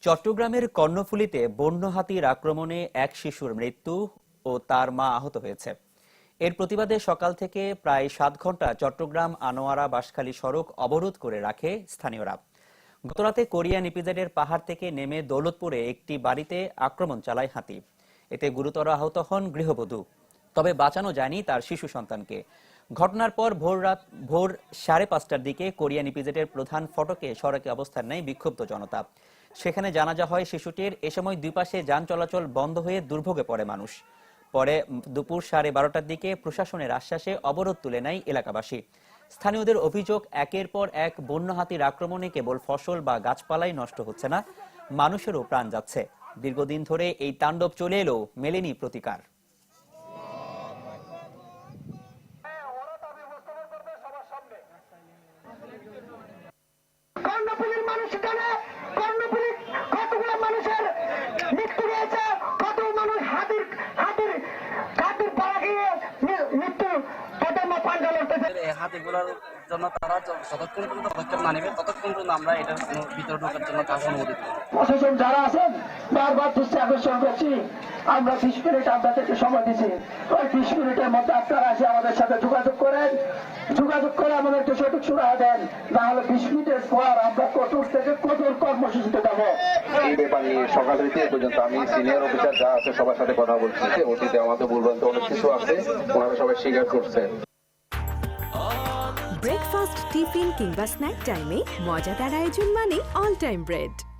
চট্টগ্রামের কর্ণফুলীতে বন্য হাতির আক্রমণে এক শিশুর মৃত্যু ও তার মা আহত হয়েছে। এর প্রতিবাদে সকাল থেকে প্রায় 7 ঘন্টা চট্টগ্রাম আনোয়ারা বাঁশখালী সড়ক অবরোধ করে রাখে স্থানীয়রা। গতরাতে কোরিয়ান ইপিজেডের পাহাড় থেকে নেমে দৌলতপুরে একটি বাড়িতে আক্রমণ চালায় হাতি। এতে গুরুতর আহত হন গৃহবধূ, তবে বাঁচানো যায়নি তার শিশু সন্তানকে। ঘটনার পর ভোর 5:30টার দিকে কোরিয়ান ইপিজেডের প্রধান ফটকে সড়কে অবস্থান নেয় বিক্ষুব্ধ জনতা। সেখানে জানাজা হয় শিশুটির। এ সময় দুই পাশে যান চলাচল বন্ধ হয়ে দুর্ভোগে পড়ে মানুষ। পরে দুপুর 12:30টার দিকে প্রশাসনের আশ্বাসে অবরোধ তুলে নেয় এলাকাবাসী। স্থানীয়দের অভিযোগ, একের পর এক বন্য হাতির আক্রমণে কেবল ফসল বা গাছপালাই নষ্ট হচ্ছে না, মানুষেরও প্রাণ যাচ্ছে। দীর্ঘদিন ধরে এই তাণ্ডব চলে এলেও মেলেনি প্রতিকার। কর্ণফুলীর মানুষ এখানে, কর্ণফুলী কতগুলো মানুষের মৃত্যু হয়েছে, কত মানুষ হাতির হাতির হাতির পাড়া গিয়ে মৃত্যু পাঞ্জা লড়তেছে। হাতিগুলোর জন্য তারা যতক্ষণ পর্যন্ত পদক্ষেপ না নেবে ততক্ষণ পর্যন্ত আমরা এটার কোনো ভিতরে ঢোকার জন্য কাউকে অনুমতি দেব না। প্রশাসন যারা আছেন বারবার দৃষ্টি আকর্ষণ করছি, আমরা 20 মিনিট আপনাদেরকে সময় দিচ্ছি। ওই 20 মিনিটের মধ্যে আপনারা এসে আমাদের সাথে যোগাযোগ করে আমাদেরকে সঠিক সুরাহা দেন, না হলে 20 মিনিটের পর আমরা কঠোর থেকে কঠোর কর্মসূচিতে যাবো। এই ব্যাপার নিয়ে সকাল থেকে এ পর্যন্ত আমি সিনিয়র অফিসার যা আছে সবার সাথে কথা বলছি। অতীতে আমাদের ভুলভ্রান্তি অনেক কিছু আছে, ওনারা সবাই স্বীকার করছে। ব্রেকফাস্ট, টিফিন কিংবা স্ন্যাক টাইমে মজাদার আয়োজন মানে অল টাইম ব্রেড।